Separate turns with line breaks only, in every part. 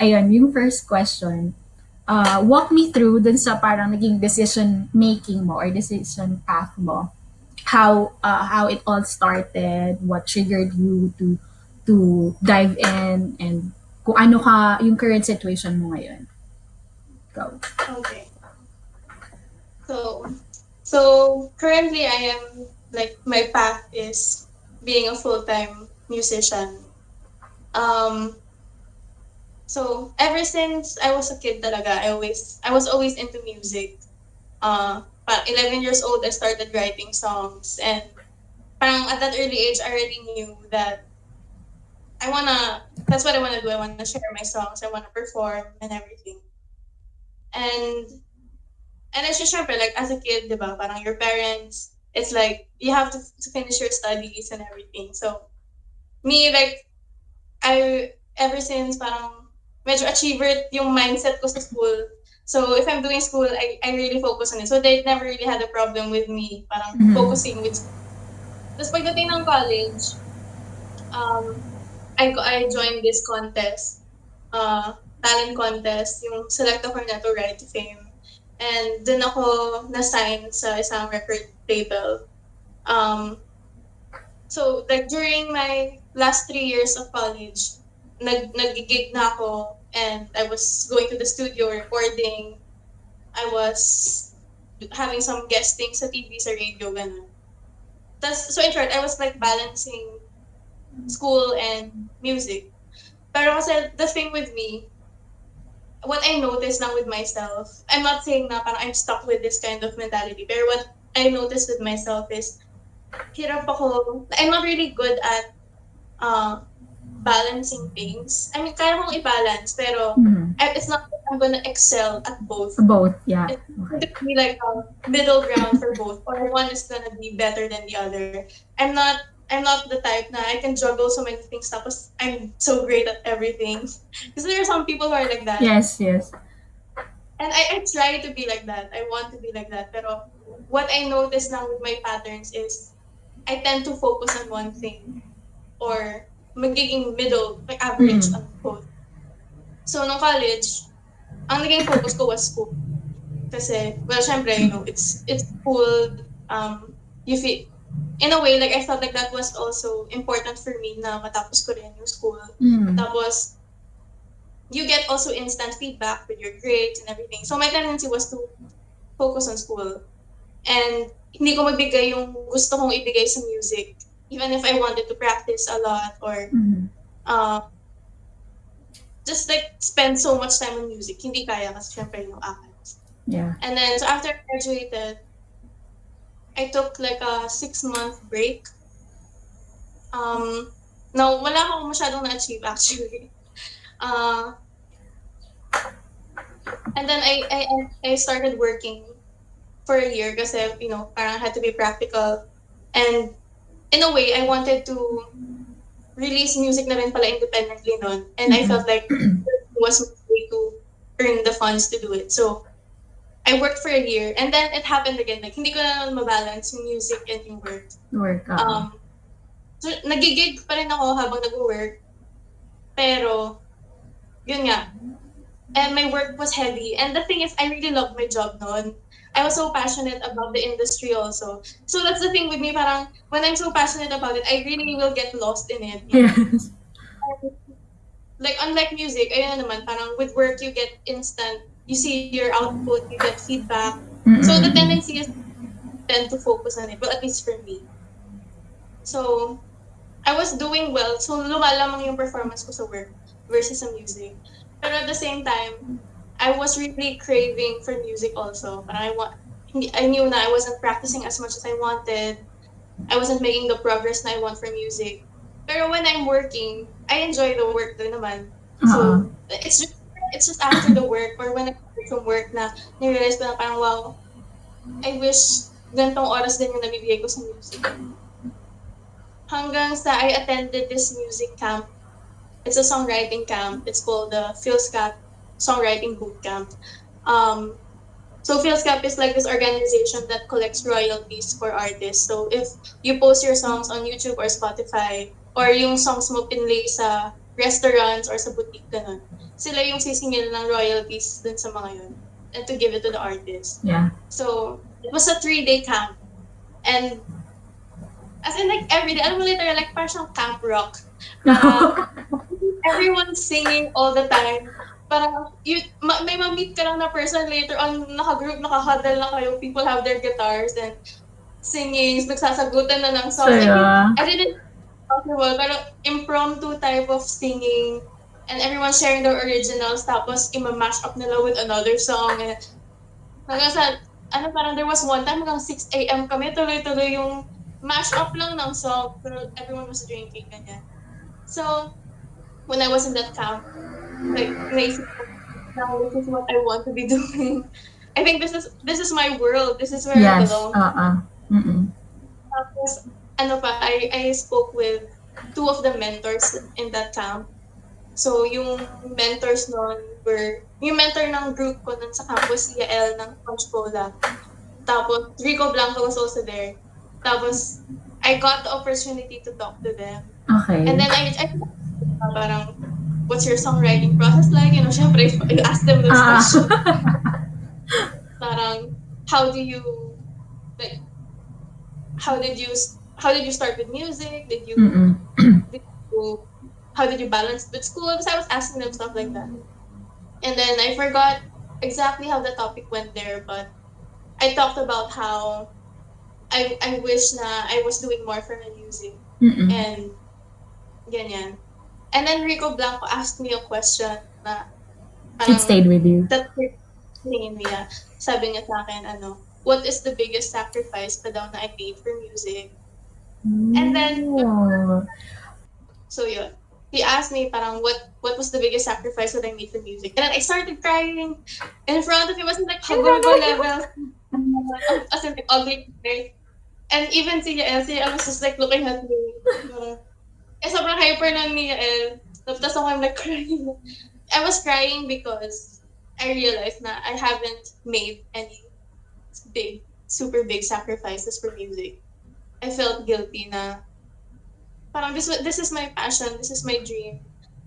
ayun, yung first question, walk me through dun sa parang naging decision making mo or decision path mo. How it all started, what triggered you to dive in, and kung ano ka yung current situation mo ngayon. Go.
Okay. So, so currently I am like my path is being a full-time musician. Um, so ever since I was a kid talaga, I was always into music. But 11 years old, I started writing songs, and parang at that early age, I already knew that that's what I wanna do. I wanna share my songs, I wanna perform and everything. And and it's just syempre, like as a kid, di ba, parang your parents, it's like you have to finish your studies and everything. So me, like I ever since parang medyo achiever yung mindset ko sa school. So if I'm doing school, I really focus on it. So they never really had a problem with me parang focusing with school. Tapos pagdating ng college, I joined this contest, talent contest, yung select ako na to Ride to Fame. And dun ako na-sign sa isang record label. So like during my last 3 years of college, nag-gig na ako, and I was going to the studio recording. I was having some guesting sa TV, sa radio, ganun. So in short, I was like balancing school and music. Pero kasi the thing with me, what I noticed now with myself, I'm not saying na parang I'm stuck with this kind of mentality, pero what I noticed with myself is, hirap ako, I'm not really good at balancing things. I mean, kaya kong i-balance, pero it's not that I'm gonna excel at both.
Both, yeah.
It's going to be like a middle ground for both, or one is gonna be better than the other. I'm not the type na I can juggle so many things tapos I'm so great at everything. Because there are some people who are like that.
Yes, yes.
And I try to be like that. I want to be like that. Pero what I notice now with my patterns is I tend to focus on one thing, or magiging middle, like average on both. So nung college, ang naging focus ko was school. Kasi, well, syempre, you know, it's cool. You feel, in a way, like I felt like that was also important for me na matapos ko rin yung school. Tapos, you get also instant feedback with your grades and everything. So my tendency was to focus on school. And hindi ko magbigay yung gusto kong ibigay sa music, even if I wanted to practice a lot, or just like spend so much time on music. Hindi kaya kasi syempre yung academics.
Yeah.
And then, so after I graduated, I took like a 6-month break. Now, wala akong masyadong na-achieve actually. And then I started working for a year kasi, you know, parang I had to be practical. And in a way, I wanted to release music na rin pala independently nun. And I felt like it was my way to earn the funds to do it. So, I worked for a year, and then it happened again. Like, hindi ko na naman mabalance yung music and yung work. So, nagigig pa rin ako habang nag-work. Pero, yun nga. And my work was heavy. And the thing is, I really loved my job noon. I was so passionate about the industry also. So that's the thing with me, parang, when I'm so passionate about it, I really will get lost in it.
Yes.
Like, unlike music, ayun naman, parang with work, you get instant, you see your output, you get feedback. So the tendency is tend to focus on it, well, at least for me. So, I was doing well, so lumalamang yung performance ko sa work versus sa music. Pero at the same time, I was really craving for music also. Parang I knew na I wasn't practicing as much as I wanted. I wasn't making the progress na I want for music. Pero when I'm working, I enjoy the work din naman. So, it's just after the work, or when I come from work na nirealize ko na parang, wow, I wish ganitong oras din yung nabibigay ko sa music. Hanggang sa I attended this music camp. It's a songwriting camp. It's called the PhilSCAP Songwriting Bootcamp. So PhilSCAP is like this organization that collects royalties for artists. So if you post your songs on YouTube or Spotify, or yung songs mo pinlay sa restaurants or sa boutique, ganun. Sila yung sisingil ng royalties dun sa mga yun and to give it to the artist.
Yeah.
So, it was a 3-day camp. And as in like every day, alam mo literal, like parang siyang camp rock. Na everyone's singing all the time. Parang, may ma-meet ka lang na person later on, naka-group, naka-huddle na kayo, people have their guitars and singing, nagsasagutan na ng songs.
Saya.
I didn't possible, pero impromptu type of singing and everyone sharing their originals tapos ima-mash up nila with another song. And hanggang sa, parang there was one time hanggang 6 a.m. kami, tuloy-tuloy yung mash up lang ng song, pero everyone was drinking, ganyan. So, when I was in that camp, like, naisip ko, now this is what I want to be doing. I think this is my world. This is where I belong. Tapos, I spoke with 2 of the mentors in that camp. So, yung mentors nun were, yung mentor ng group ko nun sa campus, si Yael ng Punch Cola. Tapos, Rico Blanco was also there. Tapos, I got the opportunity to talk to them.
Okay.
And then I parang, what's your songwriting process like? You know, syempre, I asked them those questions. Parang, how did you start with music? How did you balance with school? Because I was asking them stuff like that. And then I forgot exactly how the topic went there, but I talked about how I wish na I was doing more for my music. And ganyan. And then Rico Blanco asked me a question na
it stayed with you.
That niya. Sabi niya sa akin, what is the biggest sacrifice pa daw na I made for music? And then, so yun. He asked me parang what was the biggest sacrifice that I made for music? And then I started crying in front of him. It wasn't like hagulgo level. As in like ugly. And even si Yael was just like looking at me. Sobrang hyper na ni Yael. Tapos ako I'm like crying. I was crying because I realized na I haven't made any super big sacrifices for music. I felt guilty na parang this is my passion, this is my dream.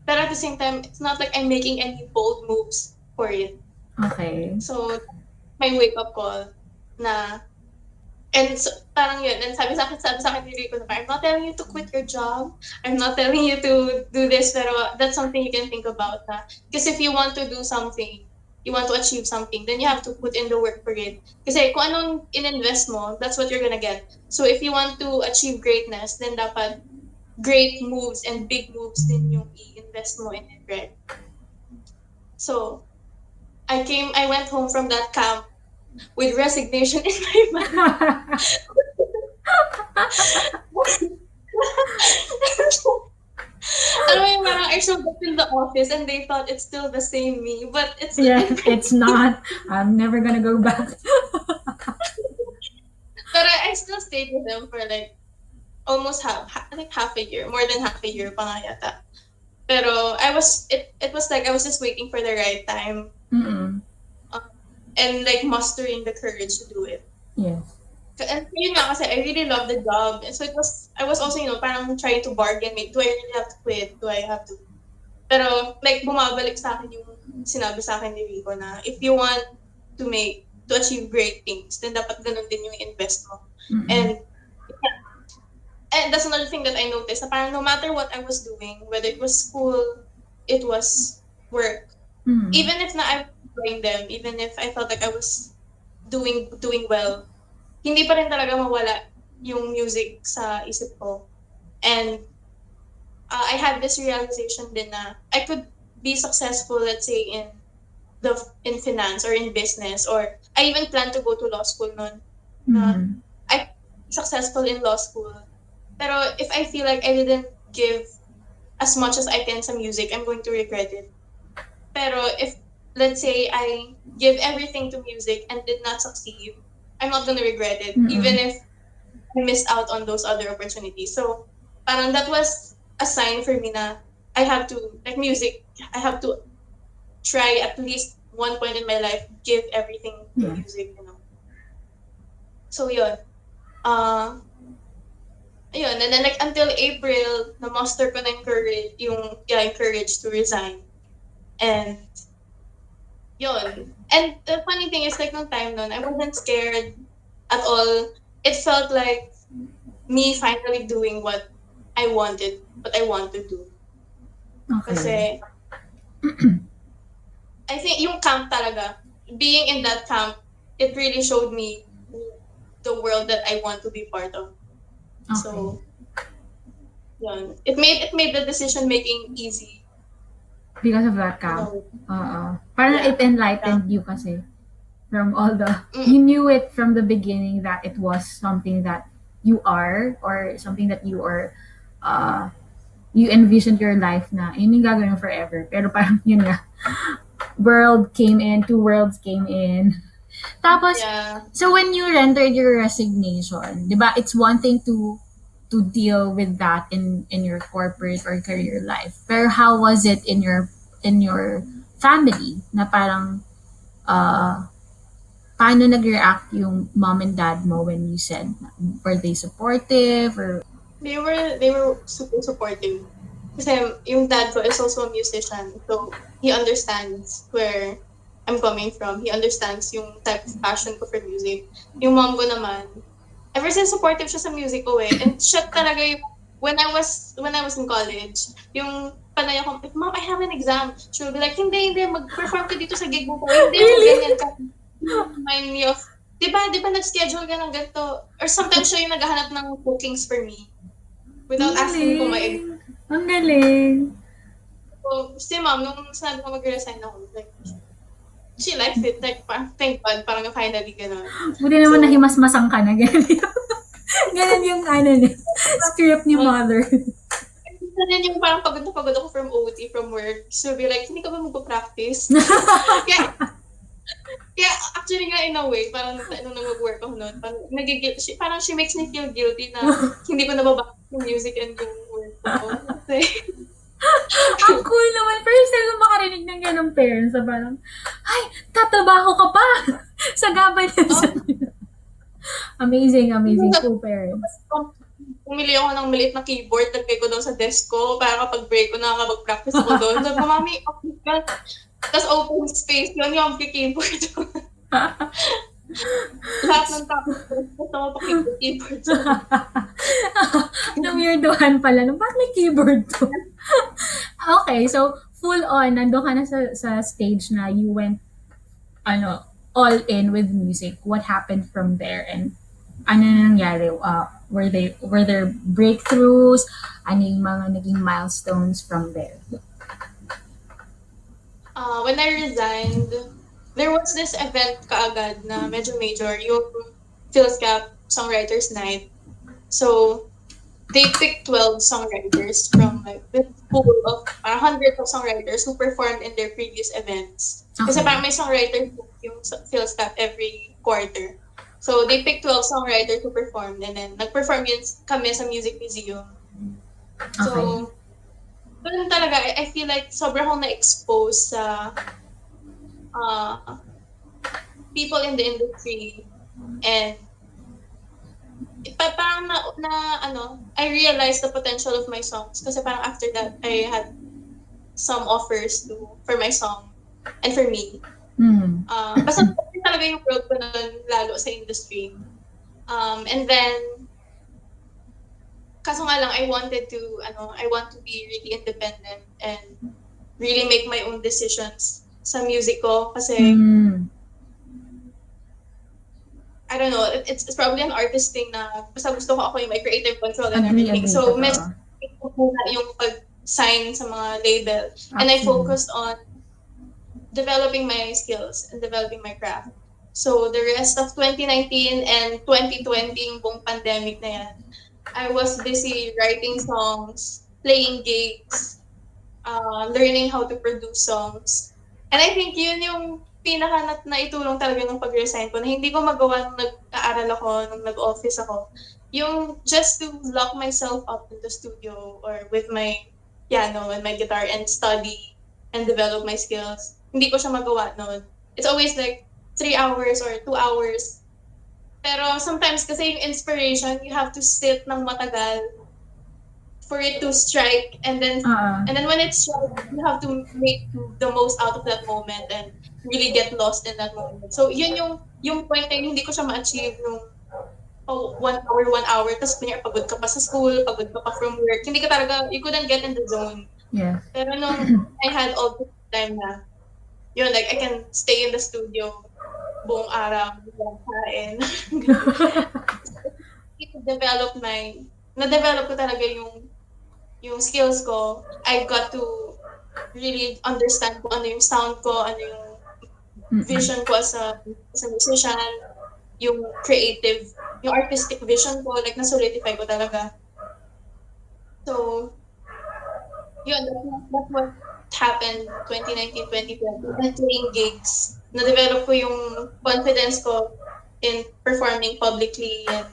But at the same time, it's not like I'm making any bold moves for it.
Okay.
So, my wake-up call na, and so, parang yun, and sabi sa akin ni Rico na I'm not telling you to quit your job, I'm not telling you to do this, pero that's something you can think about na. Because if you want to do something, you want to achieve something, then you have to put in the work for it. Kasi kung anong in-invest mo, that's what you're gonna get. So if you want to achieve greatness, then dapat great moves and big moves din yung i-invest mo in it, right? So, I went home from that camp with resignation in my mind. I showed up in the office and they thought it's still the same me, but it's
it's not. I'm never gonna go back.
But I still stayed with them for like almost half a year, more than half a year pa nga yata. Pero it was like I was just waiting for the right time. And like mustering the courage to do it.
Yes.
And yun nga kasi I really love the job. And so I was also, parang trying to bargain, do I really have to quit? Do I have to? Pero like bumabalik sa akin yung sinabi sa akin ni Rico na if you want to achieve great things, then dapat ganun din yung invest mo. And that's another thing that I noticed, na parang no matter what I was doing, whether it was school, it was work, even if na I was enjoying them, even if I felt like I was doing well, hindi pa rin talaga mawala yung music sa isip ko. And I had this realization din na I could be successful, let's say, in finance or in business, or I even plan to go to law school nun. I successful in law school. Pero if I feel like I didn't give as much as I can sa music, I'm going to regret it. Pero if, let's say, I give everything to music and did not succeed, I'm not gonna regret it, even if I missed out on those other opportunities. So, parang that was a sign for me na I have to, like music, I have to try at least one point in my life, give everything to music, So, yun. ayun, and then like until April, na-muster ko na yung courage to resign. And yun. And the funny thing is like nung time nun, I wasn't scared at all. It felt like me finally doing what I want to do.
Okay.
Kasi I think yung camp talaga, being in that camp, it really showed me the world that I want to be part of.
Okay.
So, yun. It made the decision making easy.
Because of that camp. Parang
Yeah.
it enlightened you kasi from all the,
Mm.
you knew it from the beginning that it was something that you are or something that you envisioned your life na yun yung gagawin mo forever. Pero parang yun nga, two worlds came in. Tapos,
Yeah.
so when you rendered your resignation, di ba, it's one thing to deal with that in your corporate or career life. Pero how was it in your family? Na parang, paano nag-react yung mom and dad mo when you said, were they supportive or?
They were super supportive. Kasi yung dad ko is also a musician. So, he understands where I'm coming from. He understands yung type of passion ko for music. Yung mom ko naman, ever since supportive siya sa music ko eh. And siya talaga yung, when I was in college, yung panay ako, Mom, I have an exam. She'll be like, hindi, mag-perform ka dito sa gig mo ko. Hindi ako ganyan ka. Remind me of, di ba nag-schedule ka ng ganito? Or sometimes siya yung naghahanap ng bookings for me without asking ko my.
Ang galing.
So, si mom, nung sinabi ko mag-resign ako, like, she likes it. Like, thank God, parang finally gano'n.
Buti naman so, nahimasmasang ka na. Ganun yung script ni mother.
Ganun yung parang pagod na pagod ako from OT, from work. So, be like, hindi ka ba magpa-practice? Kaya actually nga in a way, parang nung mag-work ako noon, parang she makes me feel guilty na hindi ko nababasa yung music and yung work ko.
Ang cool naman. First time ko makarinig ng ganong parents na parang, ay, tatabaho ka pa! Sa gabay na Amazing cool parents.
Pumili ako ng maliit na keyboard, lagay ko doon sa desk ko, para kapag break ko, nakakapag-practice ako doon. Sabi ko, Mami, tapos open space, yun yung keyboard. Lahat ng topic ko, gusto mo pa-keyboard.
Na-weirdohan pala. Bakit may keyboard to? Okay, so full on, nandun ka na sa stage na you went, all in with music. What happened from there? And ano na nangyari? Were there breakthroughs? Ano yung mga naging milestones from there?
When I resigned, there was this event kaagad na medyo major, yung PhilSCAP Songwriters Night. So, they picked 12 songwriters from like this pool of hundreds of songwriters who performed in their previous events. Kasi parang may songwriters yung PhilSCAP every quarter. So, they picked 12 songwriters to perform and then nag-perform yun kami sa Music Museum. So, doon talaga, I feel like sobrang akong na-expose sa people in the industry and parang I realized the potential of my songs kasi parang after that, I had some offers for my song and for me. Basta talaga yung world ko nun lalo sa industry. And then, kaso nga lang, I want to be really independent and really make my own decisions sa music ko kasi I don't know, it's probably an artist thing na basta gusto ko ako yung my creative control and everything. So, medyo yung pag-sign sa mga label. And I focused on developing my skills and developing my craft. So, the rest of 2019 and 2020, yung buong pandemic na yan, I was busy writing songs, playing gigs, learning how to produce songs. And I think yun yung pinaka na itulong talaga ng pag-resign ko na hindi ko magawa nung nag-aaral ako, nung nag-office ako. Yung just to lock myself up in the studio or with my piano and my guitar and study and develop my skills. Hindi ko siya magawa noon. It's always like 3 hours or 2 hours Pero sometimes kasi yung inspiration, you have to sit ng matagal for it to strike, and then when it strikes, you have to make the most out of that moment and really get lost in that moment. So yun yung point na yun, hindi ko siya ma-achieve nung 1 hour, tapos kunyari pagod ka pa sa school, pagod ka pa from work, hindi ka talaga, you couldn't get in the zone.
Yeah.
Pero nung I had all the time na, yun, like, I can stay in the studio buong araw, buong kain. Na-develop ko talaga yung skills ko. I got to really understand kung ano yung sound ko, ano yung vision ko as a musician, yung creative, yung artistic vision ko, like, na-solidify ko talaga. So, yun, that's what happened 2019, 2020. And playing gigs. Na-develop ko yung confidence ko in performing publicly and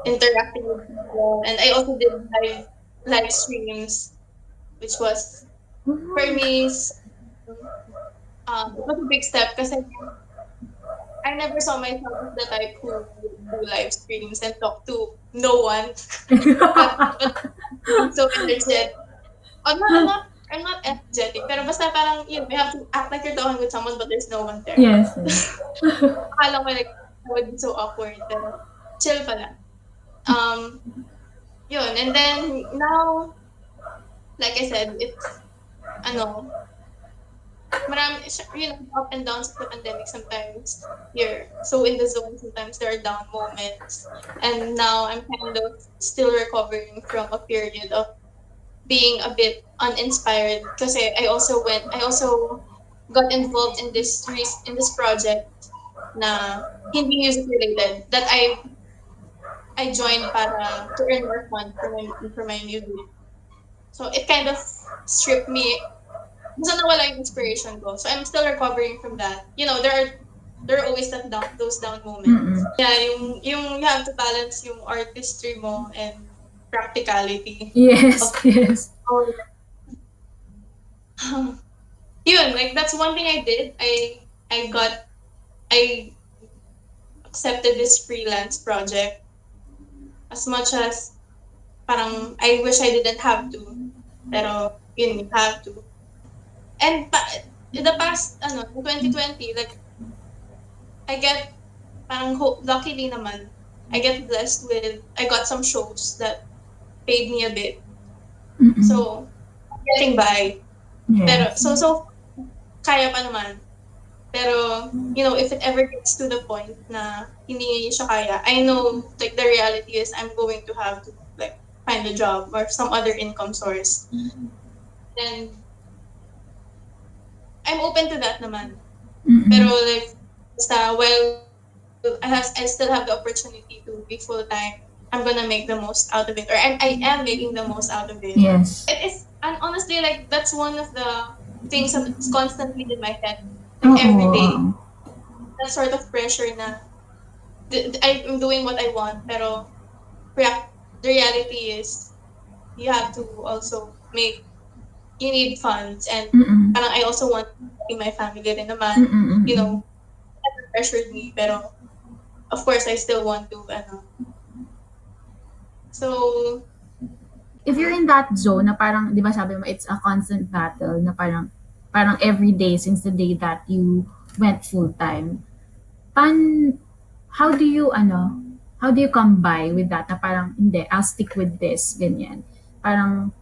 interacting with people. And I also did live streams, which was, for me, it was a big step kasi I never saw myself as the type who would do live streams and talk to no one. but I'm so energetic. I'm not energetic, pero basta parang, you have to act like you're talking with someone but there's no one there.
Yes.
Akala ko like, I would be so awkward, pero chill pala. Yun, and then now, like I said, it's, marami, up and downs of the pandemic. Sometimes you're so in the zone, sometimes there are down moments. And now I'm kind of still recovering from a period of being a bit uninspired kasi I also got involved in this project na hindi music related that I joined para to earn more funds for my music. So it kind of stripped me. Basta nawala yung inspiration ko. So I'm still recovering from that. There are always those down moments. Yeah, yung you have to balance yung artistry mo and practicality.
Yes, yes.
Yun, like, that's one thing I did. I accepted this freelance project as much as parang I wish I didn't have to. Pero yun, you have to. And in the past, 2020, like, I get, parang luckily naman, I get blessed with, I got some shows that paid me a bit.
Mm-mm.
So, getting by.
Yeah.
Pero, so, kaya pa naman. Pero, if it ever gets to the point na hindi siya kaya, I know, like, the reality is I'm going to have to, like, find a job or some other income source. And I'm open to that naman.
Mm-mm.
Pero, like, while I still have the opportunity to be full-time, I'm gonna make the most out of it. Or I am making the most out of it.
Yes.
It is, and honestly, like, that's one of the things that's constantly in my head. Like, every day. That sort of pressure na I'm doing what I want, pero the reality is you have to also you need funds, and parang I also want to see my family rin naman. That pressured me, pero of course I still want to, So,
if you're in that zone na parang, di ba sabi mo, it's a constant battle na parang every day since the day that you went full-time, how do you come by with that na parang, hindi, I'll stick with this, ganyan. Parang,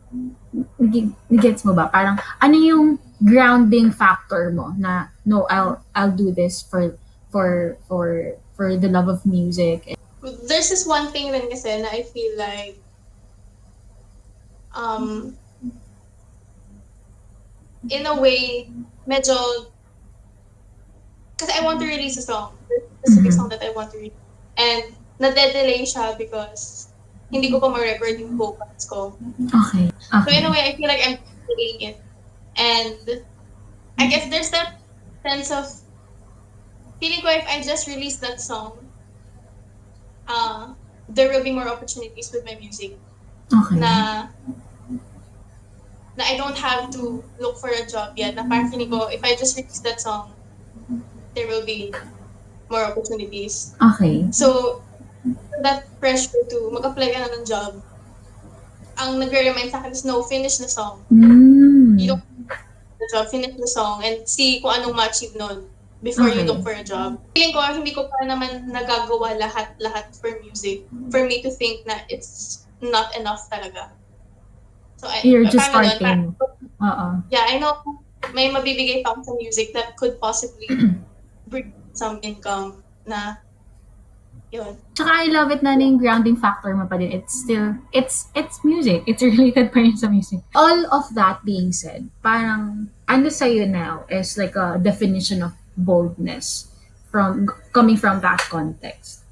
gets mo ba? Parang, ano yung grounding factor mo na, no, I'll do this for the love of music.
There's this one thing rin kasi na I feel like, in a way, medyo, kasi I want to release a song. There's a specific song that I want to release. And nade-delay siya because hindi ko pa ma-record yung vocals ko.
Okay.
So in a way, I feel like I'm delaying it. And I guess there's that sense of feeling ko if I just release that song, there will be more opportunities with my music.
Okay.
Na I don't have to look for a job yet. Na parang feeling ko, if I just release that song, there will be more opportunities.
Okay.
So, that pressure to mag-apply ka na ng job, ang nagre-remind sa akin is, no, finish the song. You
Mm.
don't the job, finish the song, and see kung anong ma-achieve nun before you
Okay.
look for a job. Feeling ko, hindi ko pa naman nagagawa lahat for music for me to think na it's not enough talaga. So,
You're just
parang ganun.
starting.
Yeah, I know may mabibigay pa ako sa music that could possibly bring some income na yun.
Tsaka I love it na yung grounding factor mo pa din. It's still, it's music. It's related pa rin sa music. All of that being said, parang ano sa'yo now is like a definition of boldness from coming from that context.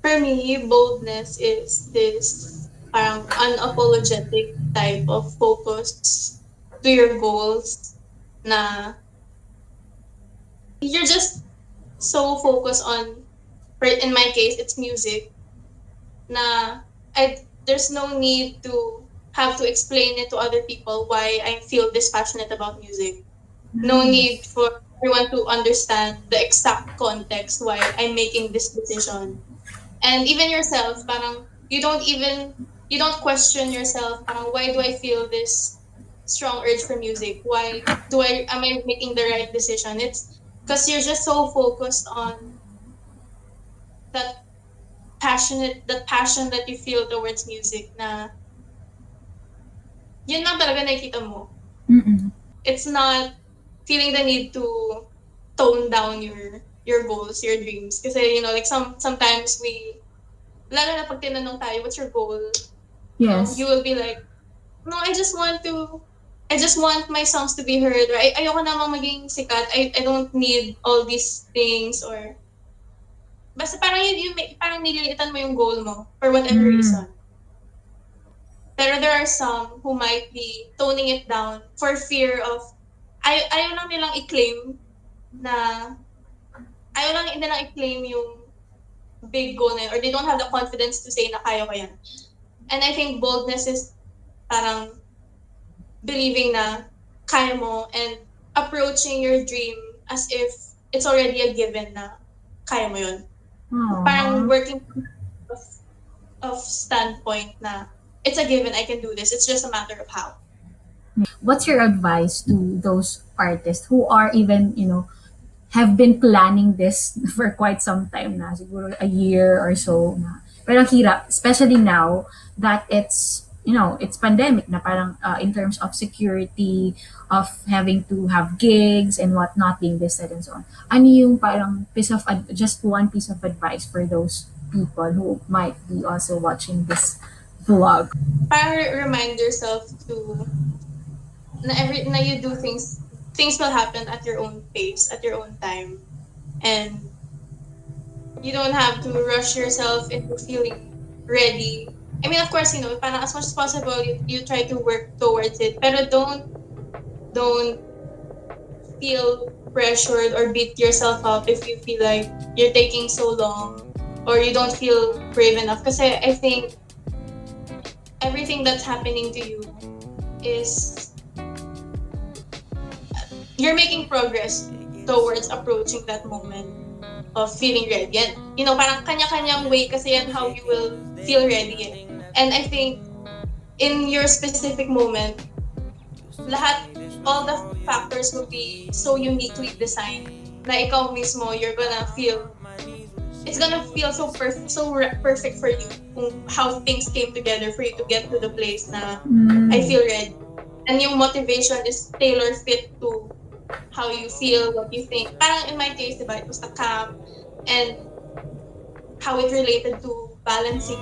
For me, boldness is this parang unapologetic type of focus to your goals na you're just so focused on, in my case, it's music, na there's no need to have to explain it to other people why I feel this passionate about music. No need
Nice.
for everyone to understand the exact context why I'm making this decision. And even yourself, parang you don't question yourself, parang why do I feel this strong urge for music? Why am I making the right decision? It's because you're just so focused on that that passion that you feel towards music na yun lang talaga nakikita mo.
Mm-mm.
It's not feeling the need to tone down your goals, your dreams. Kasi, like sometimes lalo na pag tinanong tayo, what's your goal? You
Yes.
will be like, no, I just want my songs to be heard. Or ayoko namang maging sikat. I don't need all these things. Or, basta parang parang nililitan mo yung goal mo for whatever
Mm.
reason. Pero there are some who might be toning it down for fear of, ayaw lang nilang i-claim na, ayaw lang nilang i-claim yung big goal na yun, or they don't have the confidence to say na kaya ko yan. And I think boldness is parang believing na kaya mo and approaching your dream as if it's already a given na kaya mo yun. Parang
Aww.
working of, of standpoint na it's a given, I can do this. It's just a matter of how.
What's your advice to those artists who are even, have been planning this for quite some time na, siguro a year or so na. Pero ang hirap, especially now that it's pandemic na parang in terms of security, of having to have gigs and whatnot being listed and so on. Ano yung parang just one piece of advice for those people who might be also watching this vlog?
Parang remind yourself to na you do things will happen at your own pace, at your own time. And you don't have to rush yourself into feeling ready. I mean, of course, parang as much as possible, you try to work towards it. Pero don't feel pressured or beat yourself up if you feel like you're taking so long or you don't feel brave enough. Kasi I think everything that's happening to you is you're making progress towards approaching that moment of feeling ready. And, parang kanya-kanyang way kasi yan how you will feel ready. And I think in your specific moment, all the factors will be so uniquely designed na ikaw mismo, it's gonna feel so perfect for you kung how things came together for you to get to the place na I feel ready. And yung motivation is tailor fit to how you feel, what you think. Parang in my case, diba, it was the camp and how it related to balancing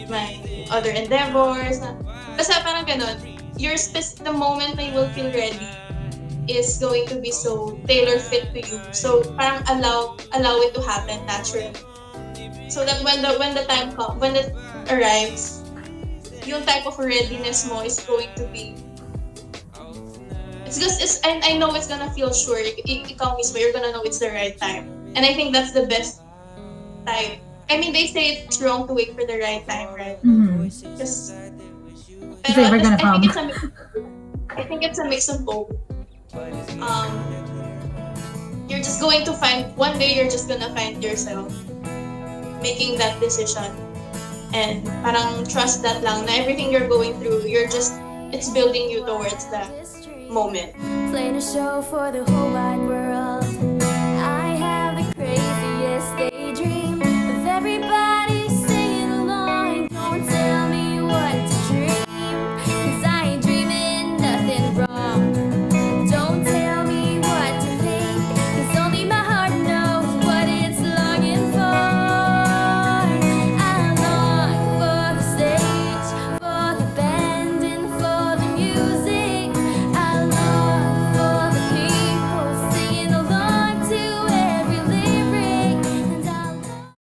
my other endeavors. Basta parang ganun. The moment na you will feel ready is going to be so tailor fit to you. So parang allow it to happen naturally. So that when the time comes, when it arrives, yung type of readiness mo is going to be, and I know it's gonna feel sure. Ikaw mismo, you're gonna know it's the right time. And I think that's the best time. I mean, they say it's wrong to wait for the right time, right? Because
Never gonna come.
I think it's a mix of both. you're just going to find, one day you're just gonna find yourself making that decision. And parang trust that lang na everything you're going through, you're just, it's building you towards that moment.
Playing a show for the whole wide world.